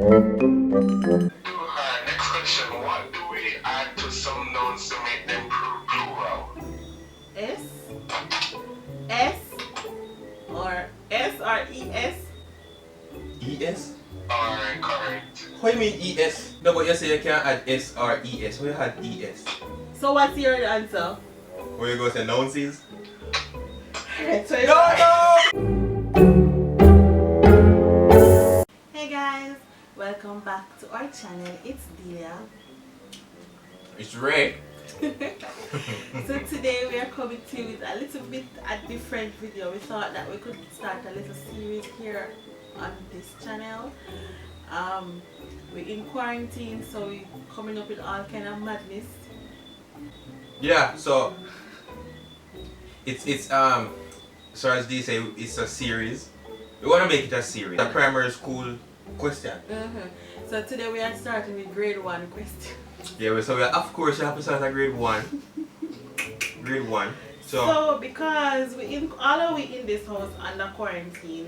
Alright, next question. What do we add to some nouns to make them plural? S? S? Or S or ES? ES? Alright, correct. What do you mean ES? No, but you say you can't add S or ES. Why you had ES? So what's your answer? Where you go say nounces? Alright, so No! Hey guys, welcome back to our channel. It's Dehlia. It's Ray. So today we are coming to you with a little bit a different video. We thought that we could start a little series here on this channel. We're in quarantine, so we're coming up with all kind of madness. Yeah, so it's so as they say, it's a series. We want to make it a series. A primary school question. So today we are starting with grade 1 question. Yeah, so of course you have to start at grade 1. Grade 1. So because we in this house under quarantine,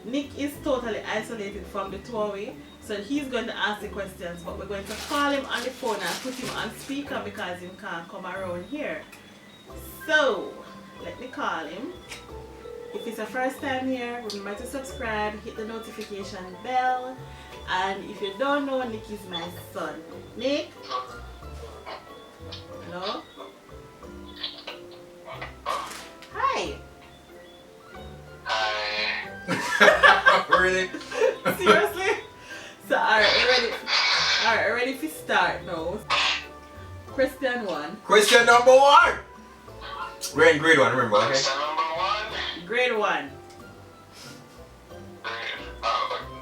Nick is totally isolated from the two of we, so he's going to ask the questions, but we're going to call him on the phone and put him on speaker because he can't come around here. So let me call him. If it's your first time here, remember to subscribe, hit the notification bell, and if you don't know, Nick is my son. Nick? Hello? Hi! Really? Seriously? So alright, we're ready to start now. Question 1. Question number 1! We're in grade 1, remember, okay? Question number 1. Grade 1.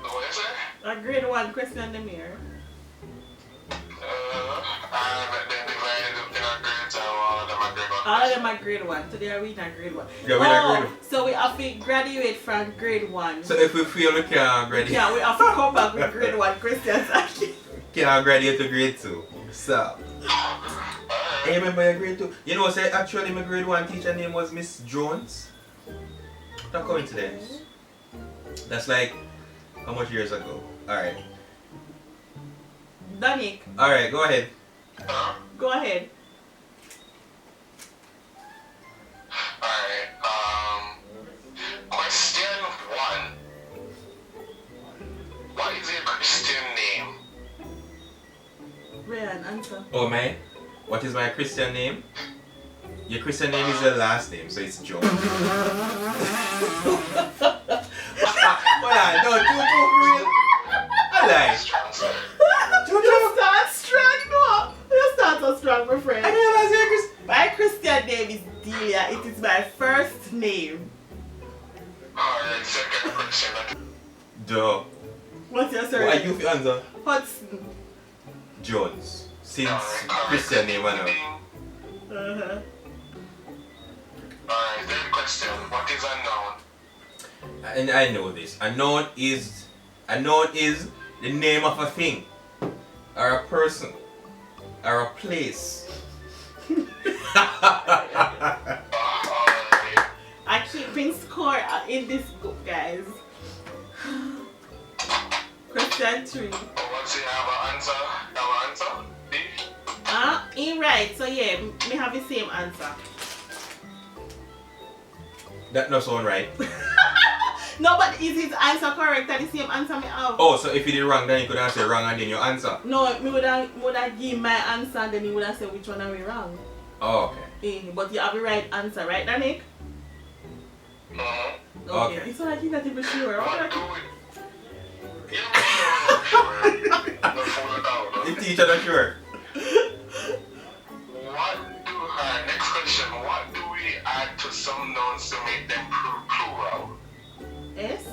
What is it? A grade 1 question the mirror. And then divided up in our grades, and all of them are grade 1. All of them are grade 1. Today are we in grade 1. Yeah, we're in grade 1. So we have to graduate from grade 1. So if we feel we can't graduate, Yeah, we have to come back with grade 1 questions. can't graduate to grade 2. So, hey, remember your grade 2? You know, say actually my grade 1 teacher name was Miss Jones. Not coincidence. That's like, how much years ago? Alright. Danik, Alright, go ahead. go ahead. Alright, question 1. What is your Christian name? Ryan, answer. Oh, man. What is my Christian name? Your Christian name is your last name, so it's Jones. Hold on, no, too real. I like. You start strong, no? You start so strong, my friend. I didn't realize your Christian. My Christian name is Dehlia. It is my first name. Alright, second question. Duh. What's your What surname? are you for answer? Hudson. Jones. Since Christian name, I know. Alright, third question. What is a noun? And I know this. A noun is the name of a thing, or a person, or a place. I keeping score in this book, guys. Question 3. What's you have an answer? Have an answer? B? In right. So yeah, me have the same answer. That no sound right. No, but is his answer correct? That the same answer me have. Oh, so if you did wrong, then you could answer wrong and then your answer. No, me would have give my answer, and then he would have said which one are we wrong. Oh, okay. But you have the right answer, right, Danik? Okay. It's not like you're not even sure. What do we... Yeah, I'm sure. The teacher not sure. Next question. What do we add to some nouns to make them plural? S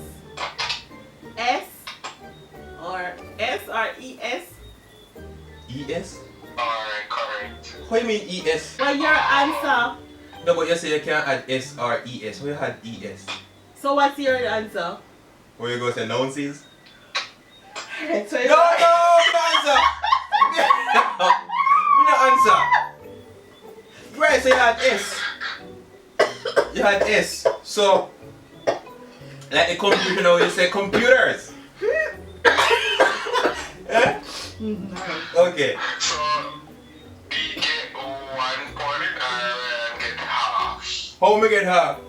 or ES? ES? Alright, correct. What do you mean ES? Well, your answer. No, but you say you can't add S or ES. Why you had ES? So what's your answer? Where you go say nounces? Alright, so No, no answer! No answer! Right, so you had S. You had S. So, like the computer, you know, you say computers. Okay. So, B get 1 point and Ryan get half. How we get her?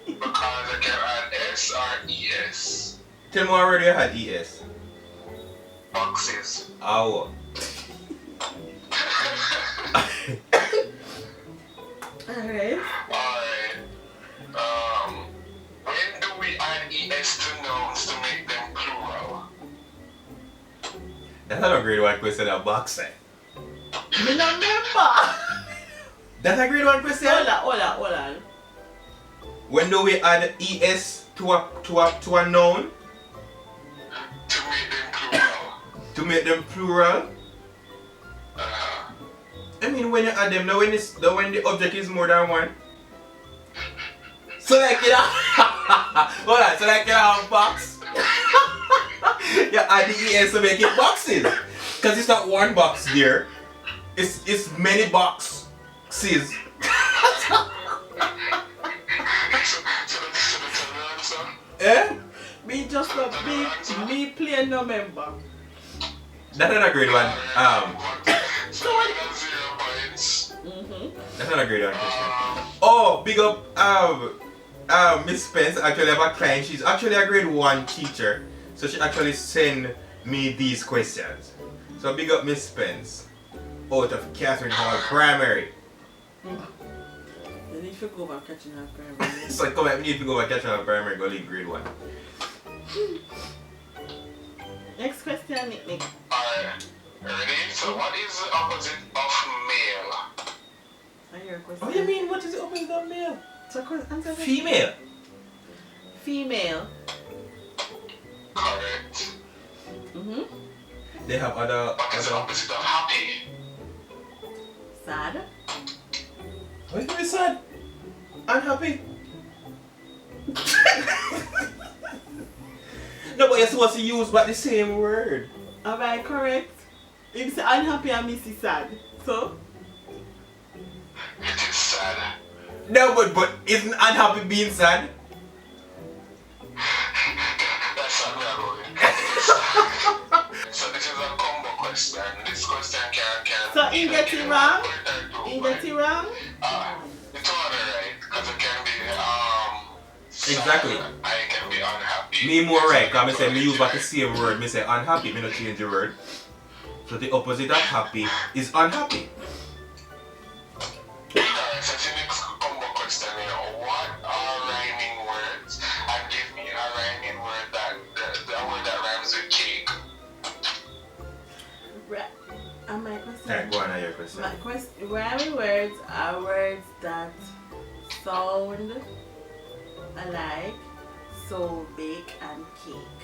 Because I can add S or ES. Tell me already I had ES. Boxes. Oh. Alright. Alright. When do we add ES to nouns to make them plural? That's not a grade 1 question of boxing. Me not remember. That's a grade 1 question? Hold on. When do we add ES to a noun? To make them plural. To make them plural? I mean when you add them, now when the object is more than one. So like you know hold on, so like you have a box. You add the ES to make it boxes. Cause it's not one box there. It's many boxes. So that's the answer. Eh? Me just a big, me play no member. That's not a grade 1. So we got 0 points. That's not a grade 1 question. Oh, big up Miss Spence actually have a client. She's actually a grade 1 teacher. So she actually sent me these questions. So big up Miss Spence out of Catherine Hall Primary. You need to go back catching her primary. So come on, we need to go back Catherine Hall Primary, go leave grade 1. Next question, Nick. Alright. Ready? So what is the opposite of male? I hear a question. What do you mean? What is the opposite of male? So answer the Female. Female. Correct. They have other. What is the opposite of happy? Sad. Why do you sad? Unhappy. No, but you're supposed to use but the same word. Am I correct? If say unhappy and Missy sad. So? It is sad. No, but isn't unhappy being sad? That's not where I'm going. So this is a combo question. This question can So he get it wrong? He You get it wrong? It's all right, because it can be Exactly. sad, I can be unhappy. Me more right, because I say me use but the same word. Me say unhappy, me not change the word. So the opposite of happy is unhappy. Alright, so the next combo question here. What are rhyming words? And give me a rhyming word the word that rhymes with cake. And my question. Alright, go on to your question. My question. Rhyming words are words that sound alike, so bake and cake.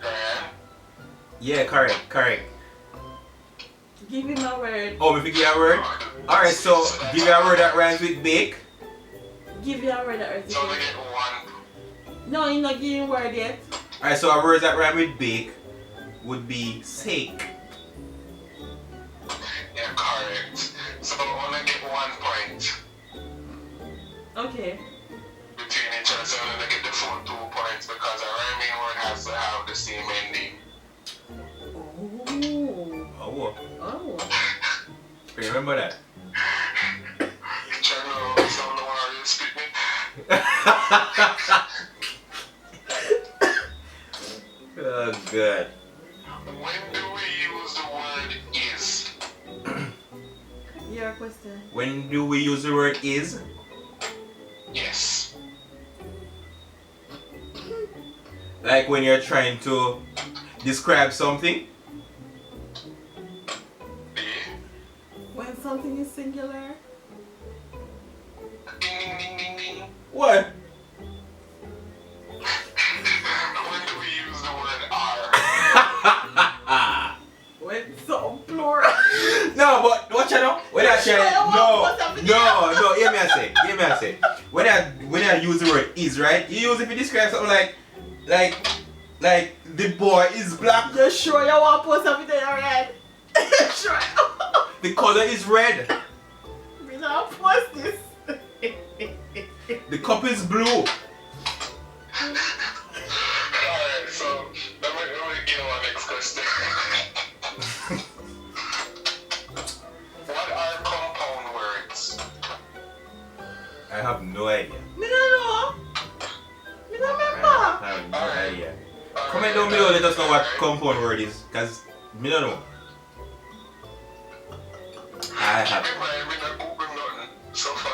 Ryan? Yeah, correct. Give him a word. Oh, me give you a word? Alright, so give you a word that rhymes with bake. Give you a word that rhymes So we with get cake. one. No, you're not giving a word yet. Alright, so a word that rhyme with bake would be sake. Yeah, correct. So I want to get 1 point Okay. between each other. So I'm going to get the full 2 points because a rhyming word has to have the same ending. Oh. Oh. Remember that. Channel, sound the one you spit me. Oh, good. When do we use the word is? Your question. When do we use the word is? Yes. Like when you're trying to describe something? B. When something is singular. Ding, ding, ding, ding, ding. What? When do we use the word are? When something plural. No, but watch out now. When I say no, hear me I say. When I use the word is, right? You use it to describe something like the boy is black. You sure you want to post something there already? Sure. The color is red. We don't post this. The cup is blue. no idea. Me don't know. Me don't remember. I have no idea. Comment down below, let us know what compound word is, because me don't know. I have. So far.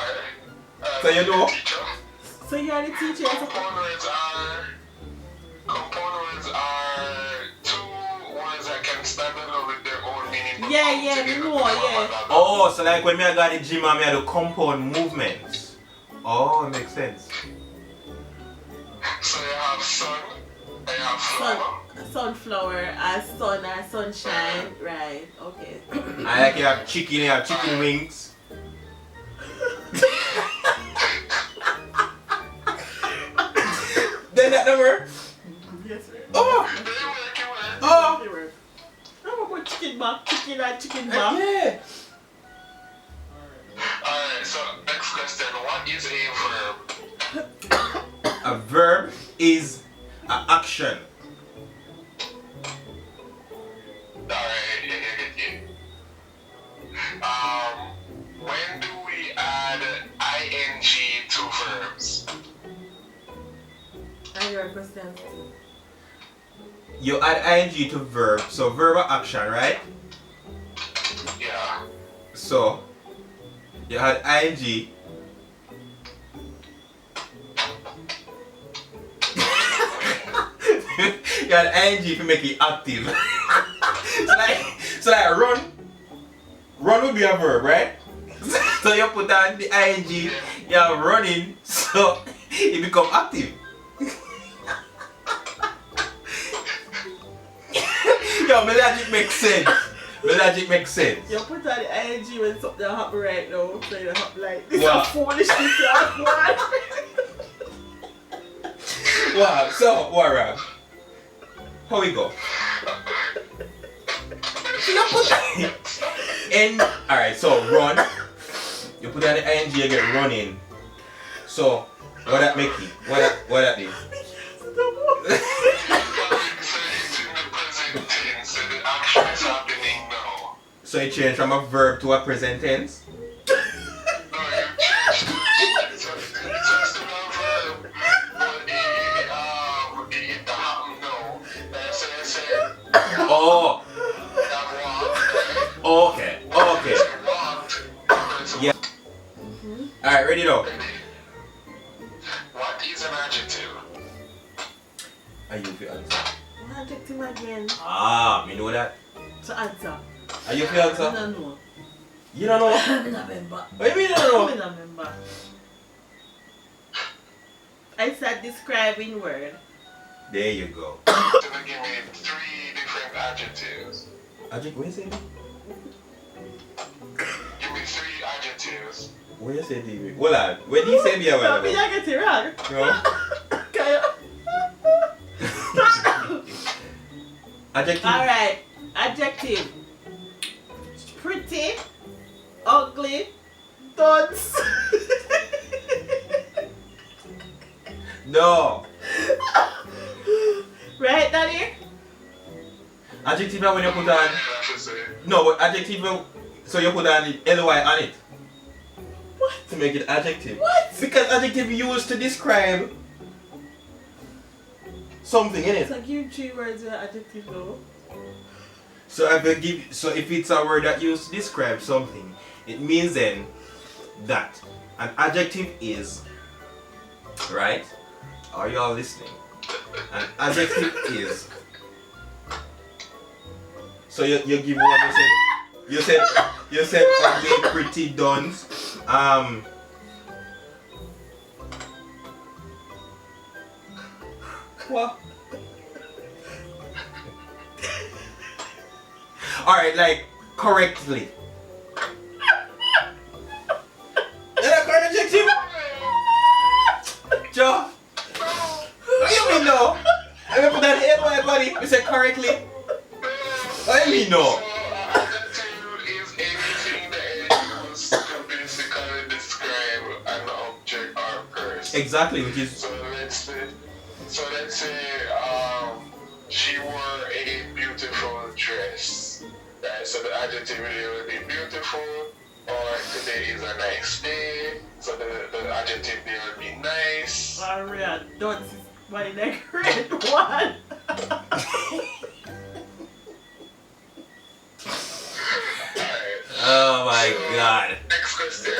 So you know? Teacher. So you are the teacher. Compound words are two words that can stand alone with their own meaning. But Yeah, me know, yeah. Oh, so like when me I got the gym and me I do compound movements. Oh, it makes sense. So you have sun, and you have flower. Sunflower, as sun and sunshine. Right, okay. I like you have chicken wings. Then that number. Yes, sir. Oh! They Oh! work. I'm about chicken back, chicken and chicken back. Yeah. Alright, so next question. What is a verb? A verb is an action. Alright, yeah. When do we add ing to verbs? I your question. You add ing to verb, so verb or action, right? Yeah. So you add ing. You add ing to make it active. so like run would be a verb, right? So you put on the ing, you're running, so it become active. Yo, my logic makes sense. My logic makes sense. You put on the ing when something happen right now, so you happen like this Wow. is foolishness you have one. Wow, so Warren, how we go? You put in. Alright, so run. You put on the ing, you get running. So what that make it? What that do? So it changed from a verb to a present tense? Oh, okay. Yeah. Alright, ready now. What is an adjective? Are you for answer? What adjective again? Ah, me know that. To answer. Are you for I answer? don't know. You don't know? I don't remember. What do you mean you don't I know? don't remember. I said describing word. There you go. So they give me 3 different adjectives. Adjective, where you say? Give me 3 adjectives. Where you say David? Hold on. When he say me a while No, me ago? not get it wrong. No. Okay. Adjective. Alright. Adjective. Pretty. Ugly. Dunce. No. Right, Daddy? Adjective na when you put on. I should say. No, but adjective so you put on the ly on it What? to make it adjective. What? Because adjective used to describe something in it. So give 3 words with adjective though. So if it's a word that used to describe something, it means then that an adjective is, right? Are you all listening? An adjective is. So you give one. You said ugly, pretty, dunce. What? Alright, like correctly. Is that correct adjective? Joe? What do you mean no? I put that in my body. You said correctly. What do you mean no? Adjective is anything that is used to basically describe an object or person. Exactly, which is So let's say she wore a beautiful dress. Right, so the adjective really would be beautiful, or today is a nice day. So the adjective there would be nice. Alright, don't my next grade one. Oh my god. Next question.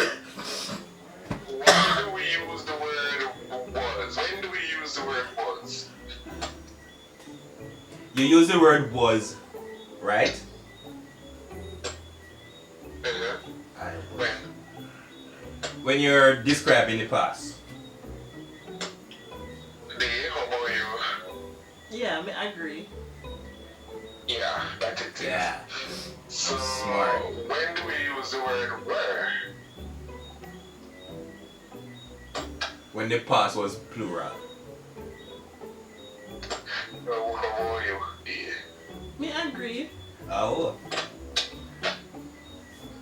When do we use the word was? When do we use the word was? You use the word was, right? When? When you're describing the past. How about you? Yeah, I mean, I agree. Yeah, that it is. Yeah. So, Smart. when do we use the word were? When the past was plural. How about you? Yeah. Me, I agree. Oh.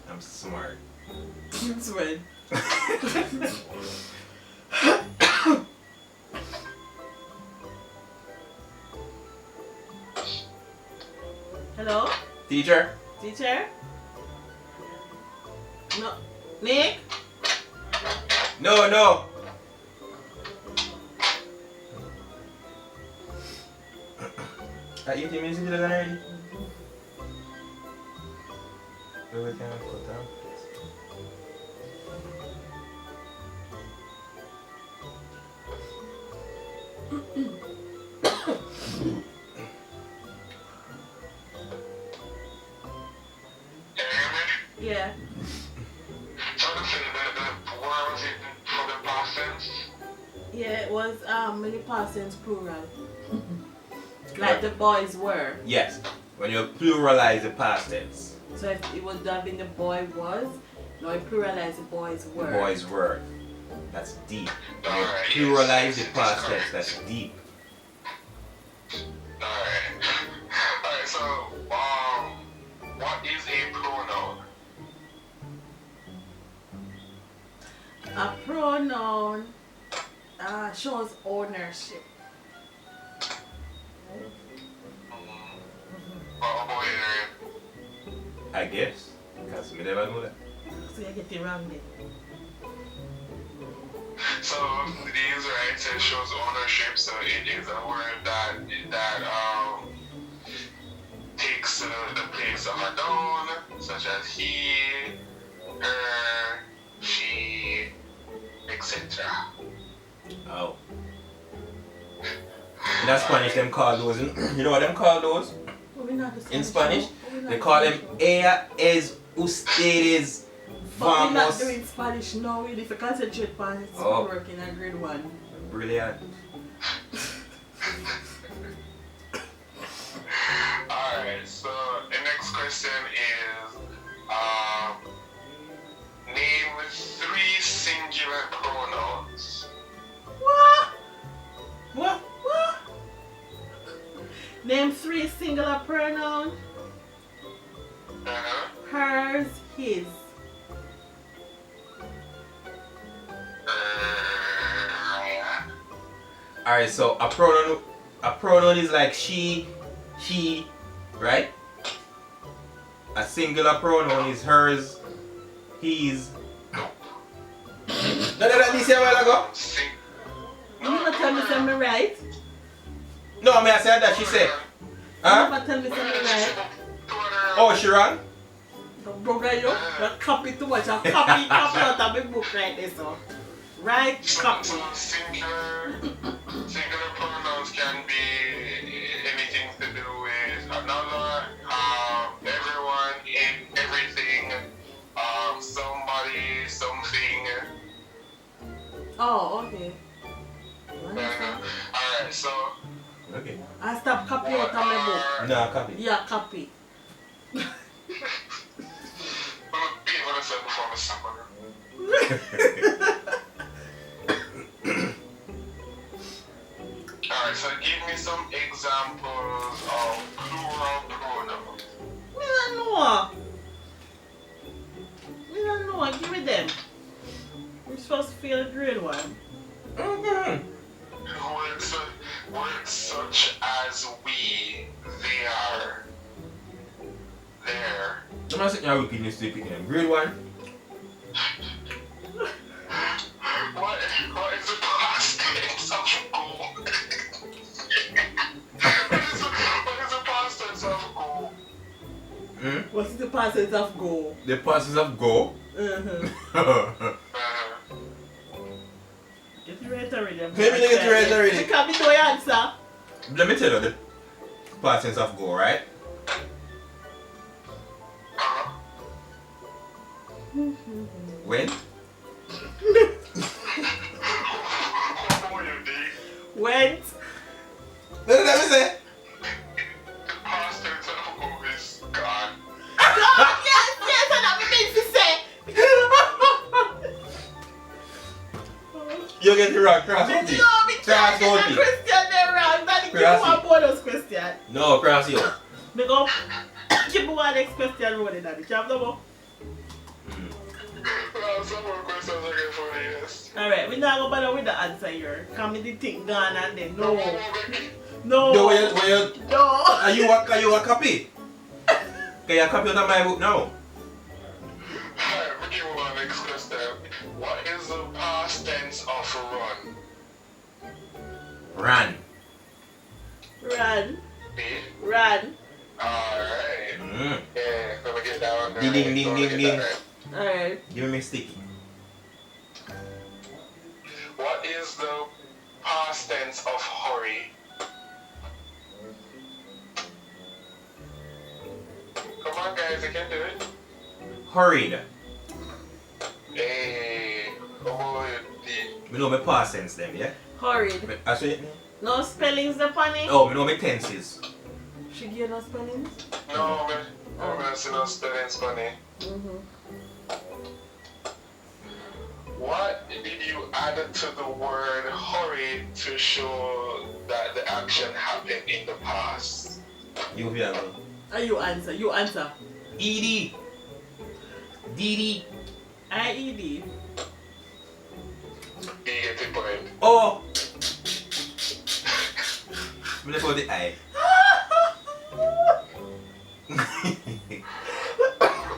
I'm smart. Since when? Hello? Teacher? Teacher? No. Nick? No, no. At 18 minutes into the gun already? Where we can cut down? Yeah. So the word was in for the past tense? Yeah, it was many past tense plural. Like the boys were. Yes. When you pluralize the past tense. So if it would have been the boy was, no, it pluralized the boys The were. boys were. That's deep. When you Alright, pluralize yes, the past it's tense, correct. that's deep. Alright, so, what is a pronoun? A pronoun shows ownership. What about I guess. Because we never know that. So you get it wrong then. So these rights it shows ownership, so it is a word that takes the place of a noun, such as he, her, she, etc. Oh. In Spanish, them call those, you know what them call those? But we're not the In Spanish Spanish, show. But we're not they the call them Spanish show. ella, es, ustedes, But we're not vamos. doing Spanish now. We need to concentrate on Oh. schoolwork in a grade 1. Brilliant. Alright, so the next question is name 3 singular pronouns. What? What? What? Name 3 singular pronoun. Hers, his. Alright, so a pronoun is like she, he, right? A singular pronoun is hers, his. No, this year a while ago? You never tell me something right. No, I mean I said that she said. You Huh? never tell me something right. Oh, she wrong? The book right you copy too much. I copy out of the book right there, so. Right, copy. So singular pronouns can be anything to do with another, everyone, everything, somebody, something. Oh, okay. Alright, so Okay. I stop copy out of my book. No, copy. Yeah, copy. people listen before we stop. Alright, so give me some examples of plural pronouns. Me don't know. Me don't know. Give me them. We're supposed to feel grade 1. Mm-hmm. Words such as we, they are, there. I'm not sitting here repeating this to picking them. Grade 1. What's the percentage of go? The passes of go. Get it right already. Maybe they get it right already. You can't be no answer. Let me tell you the passes of go, right? When? Went. Let me say. Past tense of go is gone. God, yes, and that means to say. You get it wrong, cross out it. No, me can't Cross get out the it. question there wrong. That is Cross one it. bonus question. No, cross you. Me go keep one next question rolling on it. You have no more? Well, some more questions again for me, yes. Alright, we're not going to bother with the answer here. Come in the thing gone and then no. No, No. where you, No. are you a copy? Can you copy out of my book now? Alright, we give our next question. What is the past tense of run? Run. Run. B. Run. Alright. Mm. Yeah, let me get that one. Ding, ding, ding, ding, ding. Alright. Give me sticky. What is the past tense of hurry? Come on, guys, you can do it. Hurried. Hey, come on, D. Me know my past tense them, yeah? Hurried. I say it now? No spellings the funny? Oh, me know my tenses. She give you no spellings? No, man. I'm gonna see no spellings funny. What did you add to the word hurry to show that the action happened in the past? You hear me? You answer. You answer. ED. DD. IED. You get the point. Oh! Me left out the I.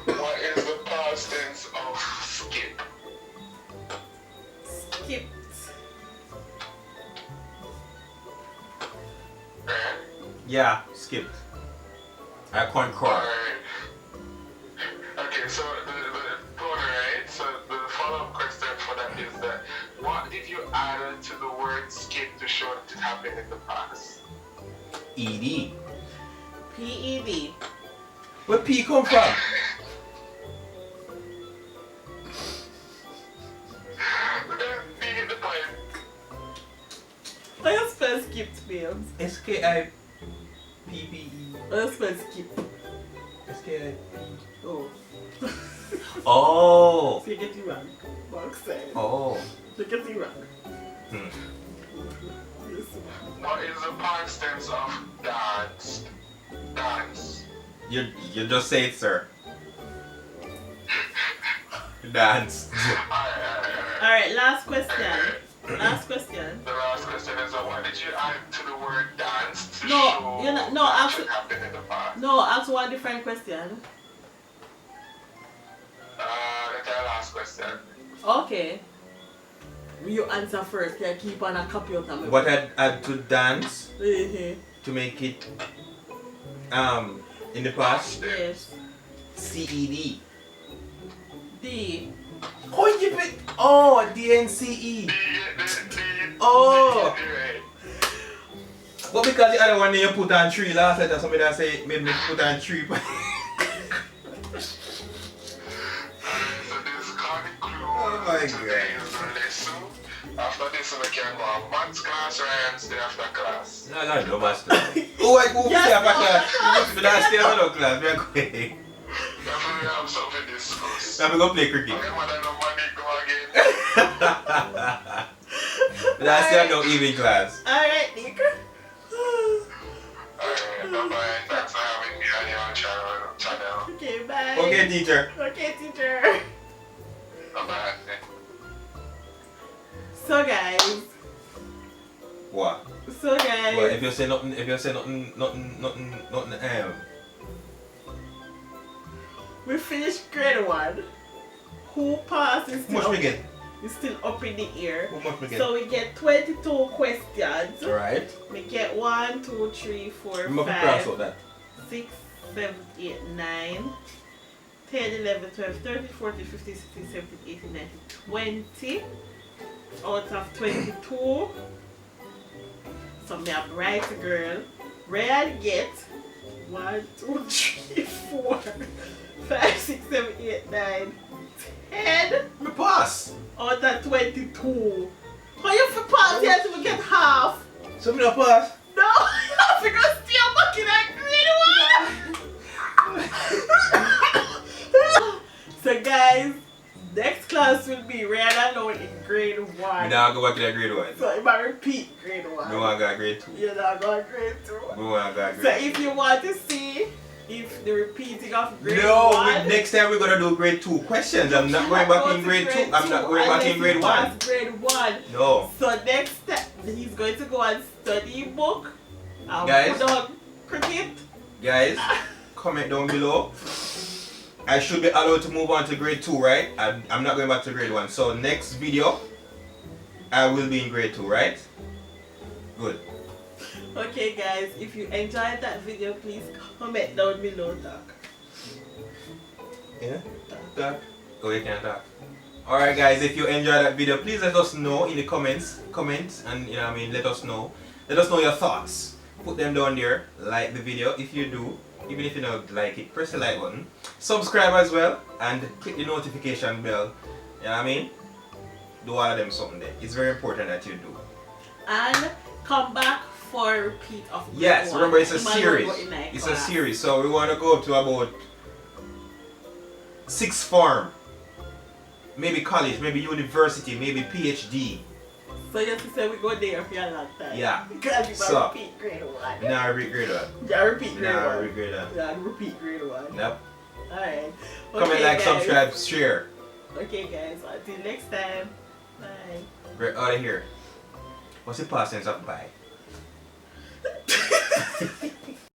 What is the past tense of skip? Skipped. Right? Yeah, skipped. I concur. Alright. Okay, so the right? So the follow-up question for that is that what did you add to the word skip to show that it happened in the past? ED. PED. Where P come from? You get the point. How you spell skipped, babes? SKIPPE. How you spell skip? SKIP. Oh. Oh. So you get it wrong. Mark said. Oh. You get it wrong. Hmm. Yes. What is the past tense of dance? Dance. You just say it, sir. Dance. Alright, last question. Last question. The last question is what did you add to the word dance to No, show you're not- no, that actually- it happened in the past? No, ask one different question. That's our last question. Okay. You answer first. Can I keep on a copy of them? What I add to dance Yes. to make it in the past? CED. D. Oh, you pick. Oh, DNCE. Oh. Well, because the other one you put on 3 last letter, somebody that say made me put on 3. So this concludes Oh my today's lesson. After this, we can go on maths class right stay after class. No, no, no, master. Oh, I go Yes, stay after no, class. no, But I stay after class. We are going. Definitely have something to discuss. Now we go play cricket. Okay, mother, no money, go again. But I still have no evening class. Alright, Nick. Alright, bye-bye. Thanks for having me on your channel. Okay, bye. Okay, teacher. Okay, teacher. Bye-bye. So guys. What? So guys. Well, if you say nothing, we finished grade 1. Who passed is how much we get? still up in the air. How much we get? So we get 22 questions. Alright. We get 1, 2, 3, 4, Remember to cross 5, out that. 6, 7th, 8th, 9, 10, 11, 12, 13, 14, 15, 16, 17, 18, 19, 20 out of 22. So me have right girl. Red get 1, 2, 3, 4, 5, 6, 7, 8, 9, 10 Me pass. out of 22. How you for pass? You have to get half. So me not pass. No, you have to go still back in that grade 1. So guys, next class will be Red alone in grade 1. Me now go back to that grade 1. So if I repeat grade 1. Me want to go grade 2. You're not going grade 2. Me want to go So grade 2. if you want to see if the repeating of grade No, 1. next time we're gonna do grade 2 questions. I'm not going back in grade 2. I'm not going back in grade 1. Grade 1. No. So next time he's going to go and study book and Guys. put on cricket. Guys, comment down below. I should be allowed to move on to grade 2, right? I'm not going back to grade 1. So next video, I will be in grade 2, right? Good. Okay guys, if you enjoyed that video, please comment down below, talk. Yeah? Talk. Oh, you can't talk. Alright guys, if you enjoyed that video, please let us know in the comments. Comment and you know what I mean, let us know. Let us know your thoughts. Put them down there. Like the video if you do. Even if you don't like it, press the like button. Subscribe as well and click the notification bell. You know what I mean? Do all of them something there. It's very important that you do. And come back for a repeat of grade Yes, 1. remember it's a Imagine series. what in that It's a class. series, so we want to go up to about 6th form, maybe college, maybe university, maybe PhD. So you have to say we go there for a long time. Yeah. Because you So, repeat grade 1. Now I repeat grade 1. Yeah, repeat grade Now I 1. repeat grade 1. Yeah, repeat grade 1. Yep. Alright. Comment, like, guys. subscribe, share. Okay guys, until next time. Bye. Get out of here. What's the past tense of bye?